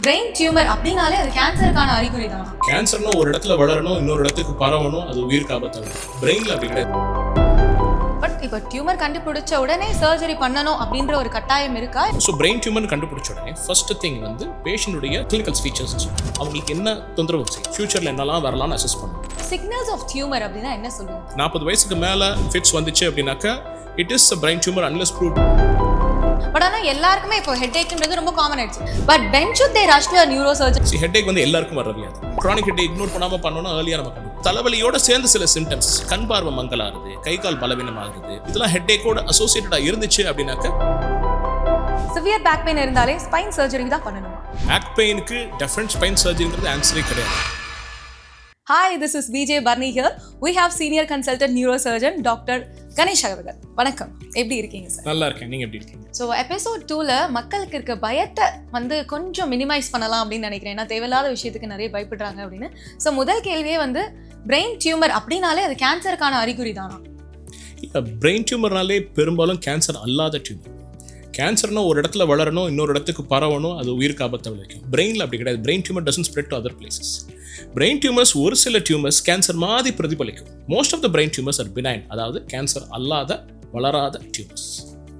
Brain tumour அப்படினாலே அது கேன்சருக்கான அறிகுறி தான். கேன்சர்னா ஒரு இடத்துல வளரணும், இன்னொரு இடத்துக்கு பரவணும், அது உயிருக்கு ஆபத்தானது. பிரெயின்ல அப்படி கிடையாது. பட் இப்போ டியூமர் கண்டுபிடிச்ச உடனே சர்ஜரி பண்ணணும் அப்படின்ற ஒரு கட்டாயம் இருக்கா? ஸோ பிரெயின் டியூமர் கண்டுபிடிச்ச உடனே ஃபர்ஸ்ட் திங் வந்து பேஷண்ட்டுடைய கிளினிக்கல் ஃபீச்சர்ஸ், அவங்களுக்கு என்ன தொந்தரவு செய்யும், ஃபியூச்சர்ல என்னெல்லாம் வரலாம்னு அசஸ் பண்ணணும். சிக்னல்ஸ் ஆஃப் டியூமர் அப்படின்னா என்ன சொல்லுங்க? 40 வயசுக்கு மேல ஃபிட்ஸ் வந்துச்சு அப்படின்னாக்கா it is a brain tumor unless proved. But ஆனா எல்லாருக்குமே இப்போ ஹெட்ஏக்ன்றது ரொம்ப காமன் ஆயிடுச்சு. But when should they rush to a neuro surgeon? Headache வந்து எல்லாருக்கும் வரவில்லை. chronic headache இக்னோர் பண்ணாம பண்ணோம்னா early-ஆ நம்ம கண்டுபிடிப்போம். தலைவலியோட சேர்ந்து சில சிம்டம்ஸ், கண் பார்வை மங்கலாகுது, கை கால் பலவீனமாகுது, இதெல்லாம் ஹெட்ஏக்கோட அசோசியேட்டடா இருந்துச்சு அப்படின்னாக்க சிவியர் பேக் பெயின் இருந்தாலே ஸ்பைன் சர்ஜரி தான் பண்ணணும். பேக் பெயினுக்கு டிஃபரண்ட் ஸ்பைன் சர்ஜரிங்கிறது ஆன்சரே கிடையாது. Hi, this is VJ Barney here. We have senior consultant Neuro Surgeon Dr Ganesh Kumar. வணக்கம், எப்படி இருக்கீங்க சார்? நல்லா இருக்கேன், நீங்க எப்படி இருக்கீங்க? ஸோ எபிசோட் 2ல மக்களுக்கு இருக்க பயத்தை வந்து கொஞ்சம் மினிமைஸ் பண்ணலாம் அப்படின்னு நினைக்கிறேன். ஏன்னா தேவையில்லாத விஷயத்துக்கு நிறைய பயப்படுறாங்க அப்படின்னு. ஸோ முதல் கேள்வியே வந்து பிரெயின் டியூமர் அப்படின்னாலே அது கேன்சருக்கான அறிகுறி தானா? பிரெயின் டியூமர்னாலே பெரும்பாலும் கேன்சர் அல்லாத டியூமர். கேன்சர்னா ஒரு இடத்துல வளரணும், இன்னொரு இடத்துக்கு பரவணும், அது உயிருக்கு ஆபத்தை விளைவிக்கும். பிரெயின்ல அப்படி கிடையாது. Brain tumour doesn't spread to other places. Brain tumours ஒரு சில டியூமர்ஸ் கேன்சர் மாதிரி பிரதிபலிக்கும். Most of the brain tumours are benign, அதாவது கேன்சர் அல்லாத வளராத tumours.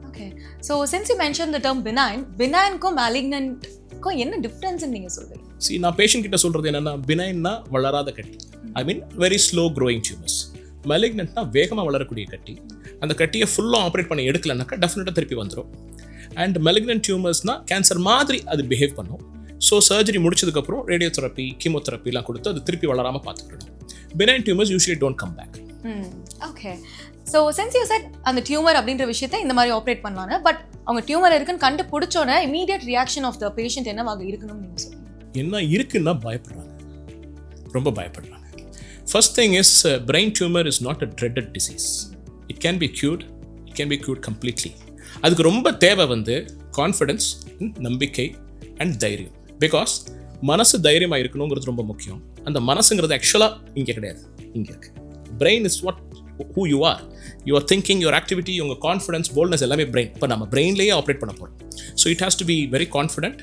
Okay, so since you mentioned the term benign, benign-க்கும் malignant-க்கும் என்ன டிஃபரன்ஸ் நீங்க சொல்றீங்க? நான் பேஷண்ட் கிட்ட சொல்றது என்னன்னா, benign-னா வளராத கட்டி, I mean very slow growing tumours. malignant-னா வேகமாக வளரக்கூடிய கட்டி. அந்த கட்டியை ஃபுல்லாக ஆப்ரேட் பண்ணி எடுக்கலனாக்கா டெஃபினட்டாக திருப்பி வந்துடும். அண்ட் malignant டியூமர்ஸ்னால் கேன்சர் மாதிரி அது பிஹேவ் பண்ணும். ஸோ சர்ஜரி முடிச்சதுக்கப்புறம் ரேடியோதெரப்பி, கீமோதெரப்பிலாம் கொடுத்து அது திருப்பி வளராமல் பார்த்துக்கணும். benign tumours usually don't come back. Okay, so since you said அந்த டியூமர் அப்படின்ற விஷயத்தை இந்த மாதிரி ஆப்ரேட் பண்ணலான்னு, பட் அவங்க டியூமர் இருக்குன்னு கண்டுபிடிச்சோன்னே immediate reaction of the patient என்னவாக இருக்கணும்னு நீங்கள் சொல்லுங்கள். என்ன இருக்குன்னா பயப்படுறாங்க, ரொம்ப பயப்படுறாங்க. First thing is brain tumor is not a dreaded disease. It can be cured, it can be cured completely. அதுக்கு ரொம்ப தேவை வந்து கான்ஃபிடன்ஸ், நம்பிக்கை அண்ட் தைரியம். பிகாஸ் மனசு தைரியமாக இருக்கணுங்கிறது ரொம்ப முக்கியம். அந்த மனசுங்கிறது ஆக்சுவலாக இங்கே கிடையாது, இங்கே இருக்கு. Brain is what who you are. Your thinking, your activity, உங்கள் கான்ஃபிடன்ஸ், போல்ட்னஸ் எல்லாமே பிரெயின். இப்போ நம்ம பிரெயின்லேயே ஆப்ரேட் பண்ண போகிறோம். So it has to be very confident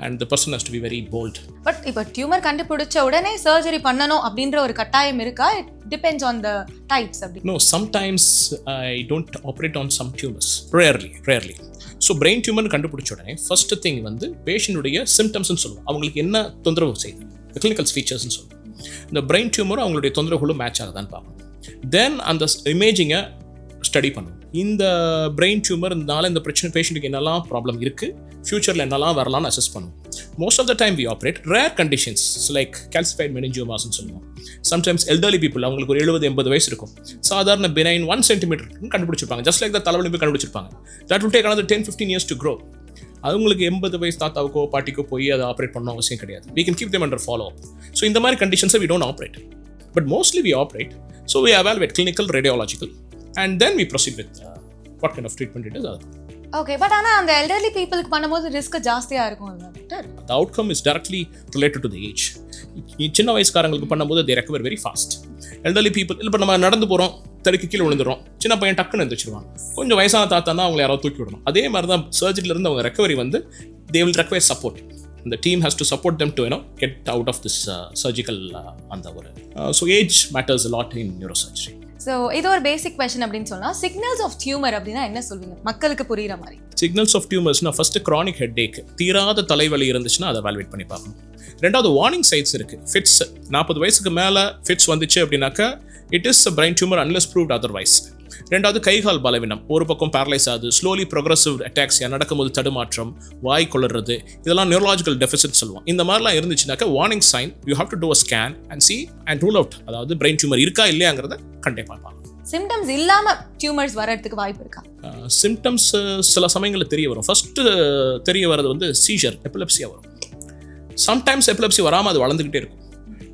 and the person has to be very bold. But இப்போ டியூமர் கண்டுபிடிச்ச உடனே surgery பண்ணணும் அப்படின்ற ஒரு கட்டாயம் இருக்கா? It depends on the types அப்படி. No, sometimes I don't operate on some tumors. Rarely. So brain tumour கண்டுபிடிச்ச உடனே ஃபர்ஸ்ட் திங் வந்து பேஷண்ட்டுடைய சிம்டம்ஸ்னு சொல்லுவோம். அவங்களுக்கு என்ன தொந்தரவு செய்யுது, கிளினிக்கல் ஃபீச்சர்ஸ்னு சொல்லுவோம். இந்த பிரெயின் டியூமர் அவங்களுடைய தொந்தரவுகளும் மேட்ச் ஆகுதான்னு பார்க்கணும். தென் அந்த இமேஜிங்கை ஸ்டடி பண்ணுவோம். இந்த பிரெயின் டியூமர்னால இந்த பிரச்சனை பேஷண்ட்டுக்கு என்னெல்லாம் ப்ராப்ளம் இருக்குது, ஃபியூச்சரில் என்னெல்லாம் வரலாம்னு அசஸ் பண்ணுவோம். Most of the time we operate rare conditions like calcified meningiomasன்னு சொல்லுவோம். சம்டைம்ஸ் எல்டர்லி பீப்புள், அவங்களுக்கு ஒரு 70-80 வயசு இருக்கும், சாதாரண benign 1 centimeter கண்டுபிடிச்சிருப்பாங்க. ஜஸ்ட் லைக் த தலைவலி போய் கண்டுபிடிச்சிருப்பாங்க. That will take another 10-15 years to grow. அவங்களுக்கு 80 வயசு தாத்தாவுக்கோ பாட்டிக்கோ போய் அதை ஆப்ரேட் பண்ண அவசியம் கிடையாது. We can keep them under follow-up. So இந்த மாதிரி கண்டிஷன்ஸை we don't operate. But mostly we operate. So we evaluate clinical, radiological. And then we proceed with what kind of treatment it is. Okay, but ஆனால் அந்த elderly பீப்புளுக்கு பண்ணும்போது risk ஜாஸ்தியாக இருக்கும் doctor. The outcome is directly related to the age. சின்ன வயசுக்காரங்களுக்கு பண்ணும்போது they recover very fast. Elderly people, இப்போ நம்ம நடந்து போகிறோம், தடுக்கி கீழே விழுந்துடும், சின்ன பையன் டக்குன்னு எழுந்திரிச்சிருவான். கொஞ்சம் வயசான தாத்தானா அவங்களை யாராவது தூக்கி விடணும். அதே மாதிரி தான் சர்ஜரியிலேருந்து அவங்க ரெக்கவரி வந்து they will require support. The team has to support them to get out of this surgical அந்த ஒரு so age matters a lot in neurosurgery. So இது ஒரு பேசிக் கொஸ்டின் அப்படின்னு சொன்னால், சிக்னல்ஸ் ஆஃப் டியூமர் அப்படின்னா என்ன சொல்லுவீங்க மக்களுக்கு புரியுற மாதிரி? சிக்னல்ஸ் ஆஃப் டியூமர்ஸ்னா ஃபர்ஸ்ட் chronic headache, தீராத தலைவலி இருந்துச்சுன்னா அதை evaluate பண்ணி பார்க்கணும். ரெண்டாவது வார்னிங் சைட்ஸ் இருக்குது. ஃபிட்ஸ் 40 வயசுக்கு மேலே ஃபிட்ஸ் வந்துச்சு அப்படின்னாக்கா it is a brain tumor unless proved otherwise. ரெண்டாவது கைகால் பலவீனம், ஒரு பக்கம் பேரலைஸ் ஆகுது, ஸ்லோலி ப்ரோக்ரஸிவ் அட்டாக்ஸியா, நடக்கும்போது தடுமாற்றம், வாய் கொளறது, இதெல்லாம் நியூரலாஜிக்கல் டெஃபிசிட் சொல்லுவோம். இந்த மாதிரிலாம் இருந்துச்சுனாக்கா warning sign, you have to do a scan and see and rule out, அதாவது பிரெயின் டியூமர் இருக்கா இல்லையாங்கிறத கண்டிப்பாக பார்க்கலாம். சிம்டம்ஸ் இல்லாம டியூமர்ஸ் வரதுக்கு வாய்ப்பு இருக்கா? சிம்டம்ஸ் சில சமயங்களில் தெரிய வரும். ஃபர்ஸ்ட் தெரிய வர்றது வந்து சீஷர், எபிலெப்சியா வரும். சம்டைம்ஸ் எபிலெப்சி வராமல் அது வளர்ந்துக்கிட்டே இருக்கும்.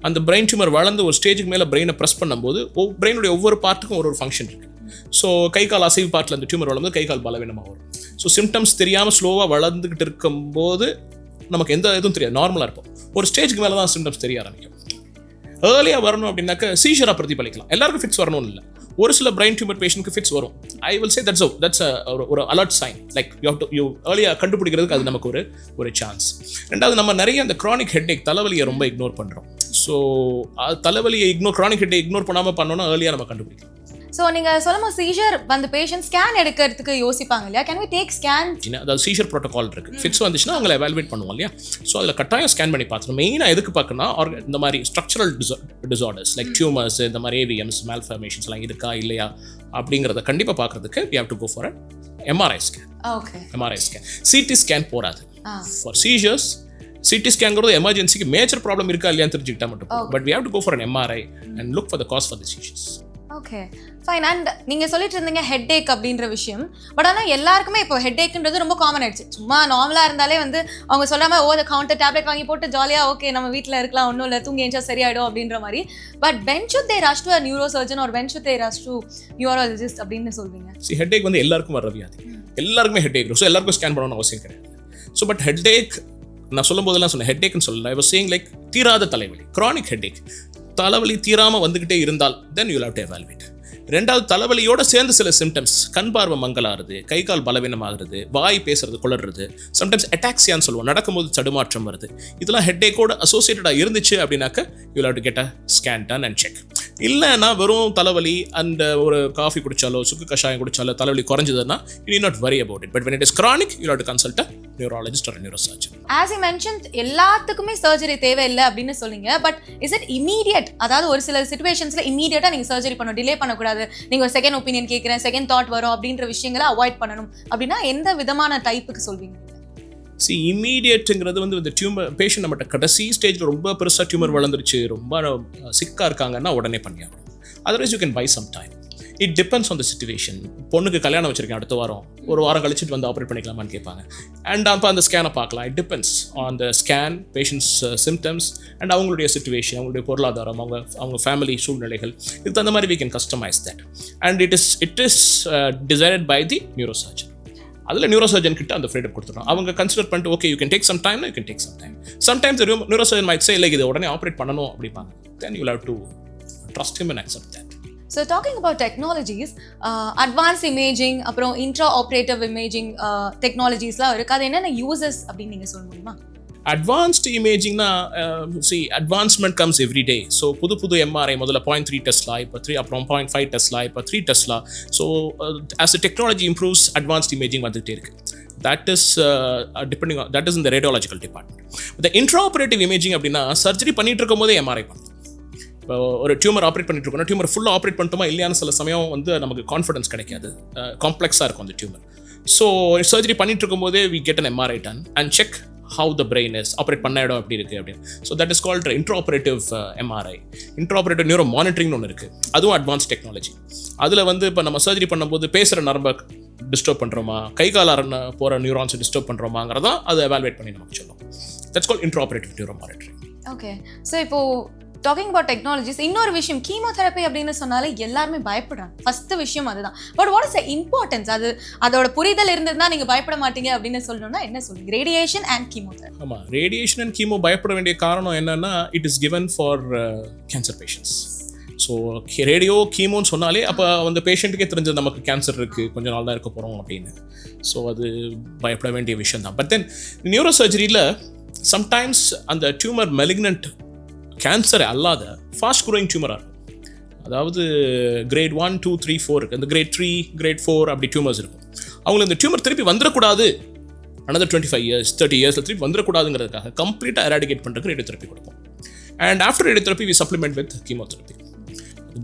அந்த பிரெயின் டியூமர் வளர்ந்து ஒரு ஸ்டேஜுக்கு மேலே பிரெயினை ப்ரெஸ் பண்ணும்போது பிரெயினுடைய ஒவ்வொரு பார்ட்டுக்கும் ஒரு ஃபங்க்ஷன் இருக்குது. ஸோ கை கால் அசைவு பார்ட்டில் அந்த டியூமர் வளர்ந்து கை கால் பலவீனமாக வரும். ஸோ சிம்டம்ஸ் தெரியாமல் ஸ்லோவாக வளர்ந்துக்கிட்டு இருக்கும்போது நமக்கு எந்த இதுவும் தெரியாது, நார்மலாக இருக்கும். ஒரு ஸ்டேஜுக்கு மேலே தான் சிம்டம்ஸ் தெரிய ஆரம்பிக்கும். ஏர்லியாக வரணும் அப்படின்னாக்க சீஷராக பிரதிபலிக்கலாம். எல்லாருக்கும் ஃபிட்ஸ் வரணும்னு இல்லை. ஒரு சில பிரெயின் டியூமர் பேஷண்ட்க்கு ஃபிட்ஸ் வரும். ஐ வில் சே தட்ஸ் ஒரு அலர்ட் சைன். லைக் யூ ஏர்லியாக கண்டுபிடிக்கிறதுக்கு அது நமக்கு ஒரு சான்ஸ். ரெண்டாவது, நம்ம நிறைய அந்த க்ரானிக் ஹெட்டேக், தலைவலியை ரொம்ப இக்னோர் பண்ணுறோம். ஸோ தலைவலியை க்ரானிக் ஹெட்டேக் இக்னோர் பண்ணாமல் பண்ணோன்னா ஏர்லியாக நம்ம கண்டுபிடிக்கலாம். ஸோ நீங்கள் சொல்லும்போது சீஷர் வந்து பேஷண்ட் ஸ்கேன் எடுக்கிறதுக்கு யோசிப்பாங்க இல்லையா? Can we take scan? அதாவது சீஷர் ப்ரோட்டோகால் இருக்குது. ஃபிட்ஸ் வந்துச்சுன்னா அவங்களை எவாலுவேட் பண்ணுவோம் இல்லையா? ஸோ அதில் கட்டாயம் ஸ்கேன் பண்ணி பார்த்துக்கணும். மெயினாக எதுக்கு பார்க்கணும்னா, இந்த மாதிரி ஸ்ட்ரக்சரல் டிசார்டர்ஸ் லைக் டியூமர்ஸ், இந்த மாதிரி ஏவிஎம்ஸ், மால்ஃபார்மேஷன்ஸ் எல்லாம் இருக்கா இல்லையா அப்படிங்கிறத கண்டிப்பாக பார்க்கறதுக்கு we have to go for an MRI scan. Okay, MRI scan. CT scan போராது. ஃபார் சீஷர்ஸ் சிடி ஸ்கேன்ங்கிறது எமர்ஜென்சிக்கு மேஜர் ப்ராப்ளம் இருக்கா இல்லையான்னு தெரிஞ்சுக்கிட்டா மட்டும். But we have to go for an MRI and look for the cause for the seizures. Okay, fine. And நீங்கள் சொல்லிட்டு இருந்தீங்க ஹெட்ஏக் அப்படின்ற விஷயம். பட் ஆனால் எல்லாருக்குமே இப்போ ஹெட்ஏக்ன்றது ரொம்ப காமன் ஆயிடுச்சு. சும்மா நார்மலாக இருந்தாலே வந்து அவங்க சொல்லாமல் கவுண்டர் டேப்லெட் வாங்கி போட்டு ஜாலியாக ஓகே நம்ம வீட்டில் இருக்கலாம், ஒன்றும் இல்லை, தூங்கி எஞ்சா சரியாயிடும் அப்படின்ற மாதிரி. But when should they rush to a neurosurgeon or when should they rush to neurologist அப்படின்னு சொல்வீங்க? ஹெட்ஏக் வந்து எல்லாருக்கும் வர வியாதி. எல்லாருக்குமே ஹெட்ஏக் இருக்கும். ஸோ எல்லாருக்கும் ஸ்கேன் பண்ணணும்னு அவசியம் கிடையாது. ஸோ பட் ஹெட்ஏக் நான் சொல்லும் போதெல்லாம் சொன்னேன், ஹெட்ஏக்னு சொல்லல. ஐ வாஸ் சேயிங் லைக் தீராத தலைவலி, க்ரானிக் ஹெட்ஏக். தலைவலி தீராமல் வந்துக்கிட்டே இருந்தால் then you will have to evaluate. ரெண்டாவது, தலைவலியோட சேர்ந்து சில சிம்டம்ஸ், கண் பார்வை மங்கலாகிறது, கை கால் பலவீனமாகிறது, வாய் பேசுறது குளறுறது, சம்டைம்ஸ் அட்டாக்சியான்னு சொல்லுவோம், நடக்கும்போது தடுமாற்றம் வருது. இதெல்லாம் ஹெட்ஏக்கோட அசோசியேட்டடாக இருந்துச்சு அப்படின்னாக்க you will have to get a scan done and check. இல்லைன்னா வெறும் தலைவலி அண்ட் ஒரு காஃபி குடிச்சாலோ சுக்கு கஷாயம் குடிச்சாலோ தலைவலி குறைஞ்சதுன்னா you need not worry about it. But when it is chronic, you will have to consult a neurologist or a neurosurgeon. As you mentioned, எல்லாத்துக்குமே surgery தேவையில்லை அப்படின்னு சொல்லிங்க. But is it immediate? அதாவது ஒரு சில சிச்சுவேஷன்ஸ்ல இமீடியட்டாக நீங்கள் சர்ஜரி பண்ணணும், டிலே பண்ணக்கூடாது, நீங்கள் ஒரு செகண்ட் ஒப்பீனியன் கேட்குறேன், செகண்ட் தாட் வரும் அப்படின்ற விஷயங்களை அவாய்ட் பண்ணணும் அப்படின்னா எந்த விதமான டைப்புக்கு சொல்வீங்க? இமீடியட்டுங்கிறது வந்து இந்த டியூமர் பேஷண்ட் நம்மகிட்ட கடைசி ஸ்டேஜில் ரொம்ப பெருசாக டியூமர் வளர்ந்துருச்சு, ரொம்ப சிக்காக இருக்காங்கன்னா உடனே பண்ணியாகணும். Otherwise you can buy some time. It depends on the situation. பொண்ணுக்கு கல்யாணம் வச்சிருக்கேன் அடுத்த வாரம், ஒரு வாரம் கழிச்சிட்டு வந்து ஆப்ரேட் பண்ணிக்கலாமான்னு கேட்பாங்க. அண்ட் அப்போ அந்த ஸ்கேனை பார்க்கலாம். It depends on the scan, patients symptoms and அவங்களுடைய சிச்சுவேஷன், அவங்களுடைய பொருளாதாரம், அவங்க ஃபேமிலி சூழ்நிலைகள், இதுக்கு தகுந்த மாதிரி we can customize that. And it is decided by the neurosurgeon. அதில் நியூரோசர்ஜன் கிட்ட அந்த ஃப்ரீடம் கொடுத்துருவோம். அவங்க கன்சிடர் பண்ணிட்டு okay you can take some time, you can take some time. Sometimes neurosurgeon might say like இது உடனே ஆப்ரேட் பண்ணணும் அப்படிப்பாங்க. Then you will have to trust him and accept that. So talking about technologies, advanced imaging, அப்புறம் intraoperative imaging technologiesலாம் இருக்குது. அது என்னென்ன uses அப்படின்னு நீங்கள் சொல்ல முடியுமா? அட்வான்ஸ்டு இமேஜிங்னா advancement comes every day. So புது எம்ஆர்ஐ முதல்ல 0.3 டெஸ்லா, இப்போ 3, அப்புறம் 0.5 டெஸ்லா, இப்போ 3 Tesla. So as a technology improves, advanced imaging வந்துகிட்டே இருக்கு. That is depending on that is இந்த ரேடியாலஜிக்கல் டிபார்ட்மெண்ட். இந்த இன்ட்ராஆப்ரேட்டிவ் இமேஜிங் அப்படின்னா சர்ஜரி பண்ணிட்டு இருக்கும் போதே எம்ஆர்ஐ பண்ணலாம். இப்போ ஒரு டியூமர் ஆப்ரேட் பண்ணிட்டு இருக்கோம்னா டியூமர் ஃபுல்லாக ஆப்ரேட் பண்ணிட்டோமா இல்லையான்னு சில சமயம் வந்து நமக்கு கான்ஃபிடன்ஸ் கிடைக்காது, காம்ப்ளெக்ஸாக இருக்கும் அந்த டியூமர். ஸோ சர்ஜரி பண்ணிட்டு இருக்கும் போதே we get an MRI done and check how the brain is, operate பண்ண இடம் எப்படி இருக்குது அப்படின்னு. So that is called intraoperative MRI. Intraoperative neuro மானிட்டரிங்னு ஒன்று இருக்குது. அதுவும் அட்வான்ஸ் டெக்னாலஜி. அதில் வந்து இப்போ நம்ம சர்ஜரி பண்ணும்போது பேசுகிற நரம்பை டிஸ்டர்ப் பண்ணுறோமா, கை கால் போகிற நியூரான்ஸை டிஸ்டர்ப் பண்ணுறோமாங்கிறதான் அதை எவாலுவேட் பண்ணி நமக்கு சொல்லும். That's called intraoperative neuro monitoring. Okay, so இப்போ டாக்கிங் அபவுட் டெக்னாலஜிஸ், இன்னொரு விஷயம் கீமோதெரப்பி அப்படின்னு சொன்னாலே எல்லாருமே பயப்படுறாங்க. ஃபர்ஸ்ட் விஷயம் அதுதான். But what is the importance? அதோட புரிதல் இருந்ததுன்னா நீங்கள் பயப்பட மாட்டீங்க அப்படின்னு சொல்லணும்னா என்ன சொல்லுங்க? Radiation and chemotherapy. ஆமாம், ரேடியேஷன் அண்ட் கீமோ பயப்பட வேண்டிய காரணம் என்னன்னா, it is given for cancer patients. So radio கீமோன்னு சொன்னாலே அப்போ அந்த பேஷண்ட்டுக்கே தெரிஞ்சது நமக்கு கேன்சர் இருக்குது, கொஞ்ச நாள் தான் இருக்க போகிறோம் அப்படின்னு. ஸோ அது பயப்பட வேண்டிய விஷயம் தான். பட் தென் நியூரோ சர்ஜரியில் சம்டைம்ஸ் அந்த டியூமர் மெலிக்னன்ட் கேன்சர் அல்லாத ஃபாஸ்ட் க்ரோயிங் டியூமராக இருக்கும். அதாவது கிரேட் 1, 2, 3, 4 இருக்குது. இந்த கிரேட் 3, கிரேட் 4 அப்படி டியூமர்ஸ் இருக்கும். அவங்களுக்கு இந்த டியூமர் திருப்பி வந்துடக்கூடாது, another 25 years 30 years திருப்பி வந்துடக்கூடாதுங்கிறதுக்காக கம்ப்ளீட்டாக எராடிகேட் பண்ணுறதுக்கு ரேடியோதெரப்பி கொடுப்போம். And after radiotherapy we supplement with chemotherapy.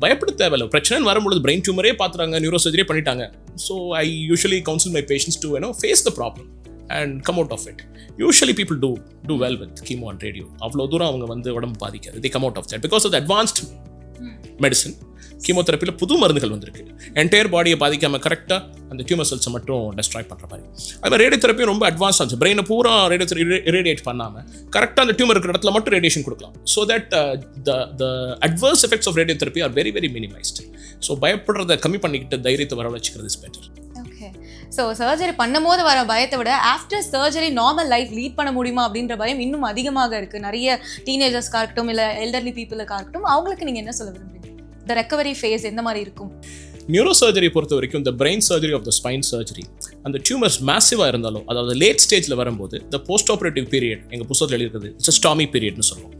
பயப்பட தேவையில்லை. பிரச்சனை வரும்பொழுது பிரெயின் டியூமரே பார்த்துறாங்க, நியூரோ சர்ஜரியே பண்ணிட்டாங்க. So I usually counsel my patients to face the problem and come out of it. Usually people do well with chemo and radio. அவ்வளோ தூரம் அவங்க வந்து உடம்பு பாதிக்காது. They come out of that because of the advanced medicine. கீமோதெரப்பியில் புது மருந்துகள் வந்திருக்கு, entire பாடியை பாதிக்காமல் கரெக்டாக அந்த டியூமர் செல்ஸை மட்டும் டெஸ்ட்ராய் பண்ணுற மாதிரி. அது மாதிரி ரேடியோதெரப்பியும் ரொம்ப அட்வான்ஸ் ஆச்சு. பிரெயினை பூரா ரேடியேட் பண்ணாமல் கரெக்டாக அந்த டியூமர் இருக்கிற இடத்துல மட்டும் ரேடியேஷன் கொடுக்கலாம். So that the adverse effects of radiotherapy are very very minimised. So பயப்படுறதை கம்மி பண்ணிக்கிட்டு தைரியத்தை வர வச்சுக்கிறது இஸ் பெட்டர். ஸோ சர்ஜரி பண்ணும் போது வர பயத்தை விட after surgery normal life lead பண்ண முடியுமா அப்படின்ற பயம் இன்னும் அதிகமாக இருக்குது. நிறைய டீனேஜர்ஸ்க்காக இருக்கட்டும், இல்லை எல்டர்லி பீப்புளுக்காக இருக்கட்டும், அவங்களுக்கு நீங்கள் என்ன சொல்ல விரும்புறீங்க? the recovery phase எந்த மாதிரி இருக்கும்? நியூரோ சர்ஜரி பொறுத்த வரைக்கும் இந்த brain surgery of the spine surgery அந்த டியூமர்ஸ் மேசிவாக இருந்தாலும் அதாவது லேட் ஸ்டேஜில் வரும்போது இந்த போஸ்ட் ஆப்ரேட்டிவ் பீரியட் எங்கள் புத்தகத்தில் எழுதியிருக்குது இட்ஸ் ஸ்டாமி பீரியட்னு சொல்லுவோம்.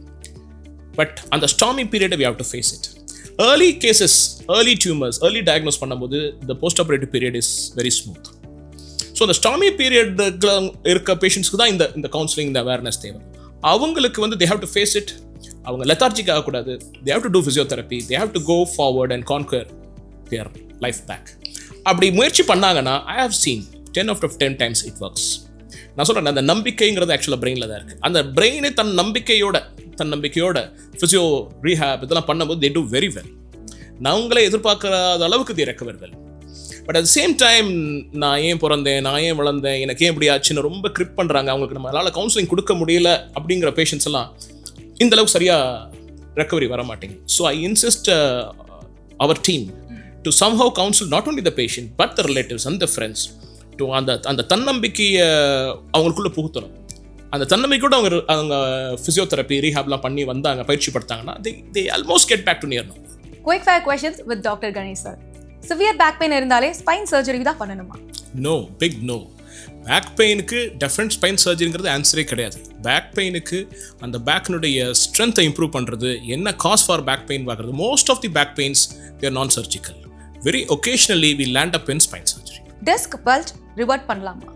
பட் அந்த stormy period we have to face it. Early cases, early tumours, early diagnose பண்ணும்போது இந்த post operative period is very smooth. So இந்த ஸ்டாமி பீரியட் இருக்க பேஷண்ட்ஸ்க்கு தான் இந்த கவுன்சிலிங், இந்த அவேர்னஸ் தேவை. அவங்களுக்கு வந்து they have to face it. அவங்க லெத்தார்ஜிக் ஆகக்கூடாது. they have to do physiotherapy. they have to go forward and conquer their life back. அப்படி முயற்சி பண்ணாங்கன்னா I have seen 10 out of 10 times it works. நான் சொல்கிறேன், அந்த நம்பிக்கைங்கிறது ஆக்சுவலாக பிரெயினில் தான் இருக்குது. அந்த பிரெயினை தன்னம்பிக்கையோட ஃபிசியோ ரீஹேப் இதெல்லாம் பண்ணும்போது they do very well. நாங்களே எதிர்பார்க்காத அளவுக்கு they recover well. But at same time நான் ஏன் பிறந்தேன், நான் ஏன் வளர்ந்தேன், எனக்கு ஏன் இப்படி ஆச்சுன்னு ரொம்ப கிரிப் பண்ணுறாங்க. அவங்களுக்கு நம்மளால் கவுன்சிலிங் கொடுக்க முடியல அப்படிங்கிற பேஷண்ட்ஸ் எல்லாம் இந்த அளவுக்கு சரியாக ரெக்கவரி வர மாட்டேங்குது. So I insist our team to somehow counsel not only the patient but the relatives and the friends to அந்த தன்னம்பிக்கையை அவங்களுக்குள்ள புகுத்தணும். அந்த தன்னம்பிக்கையோட அவங்க ஃபிசியோதெரப்பி ரீஹாப்லாம் பண்ணி வந்தாங்க, பயிற்சி படுத்தாங்கன்னா they almost get back to near normal. Quick fire questions with Dr. Ganesh sir. Severe back pain இருந்தாலே ஸ்பைன் சர்ஜரி தான் பண்ணணுமா? No, big no. பேக் பெயினுக்கு டெஃபரண்ட் ஸ்பைன் சர்ஜரிங்கிறது ஆன்சரே கிடையாது. பேக் பெயினுக்கு அந்த பேக்கினுடைய ஸ்ட்ரென்த்தை இம்ப்ரூவ் பண்ணுறது, என்ன காஸ் ஃபார் பேக் பெயின் பார்க்குறது. Most of the back pains they're non surgical. Very occasionally we land up in spine surgery. Disc bulge revert பண்ணலாமா?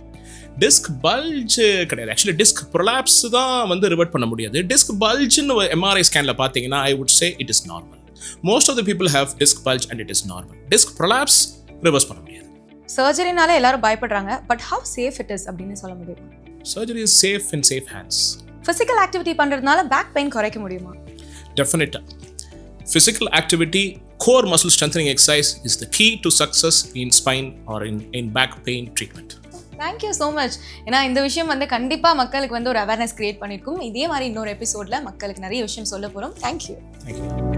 டிஸ்க் பல்ஜ் கிடையாது. ஆக்சுவலி டிஸ்க் ப்ரொலாப்ஸ் தான் வந்து ரிவர்ட் பண்ண முடியாது. டிஸ்க் பல்ஜ்னு எம்ஆர்ஐ ஸ்கேனில் பார்த்தீங்கன்னா I would say it is normal. Most of the people have disc bulge and it is normal. Disc prolapse reverse பண்ண முடியாது. சர்ஜரினால எல்லாரும் பயப்படுறாங்க, but how safe it is அப்படின்னு சொல்ல முடியுமா? Surgery is safe in safe hands. Physical activity பண்றதுனால back pain குறைக்க முடியுமா? Definitely. Physical activity, core muscle strengthening exercise is the key to success in spine or in back pain treatment. Thank you so much. ஏன்னா இந்த விஷயம் வந்து கண்டிப்பா மக்களுக்கு வந்து ஒரு அவேர்னஸ் கிரியேட் பண்ணிருக்கும். இதே மாதிரி இன்னொரு எபிசோட்ல மக்களுக்கு நிறைய விஷயம் சொல்ல போறோம். Thank you. Thank you.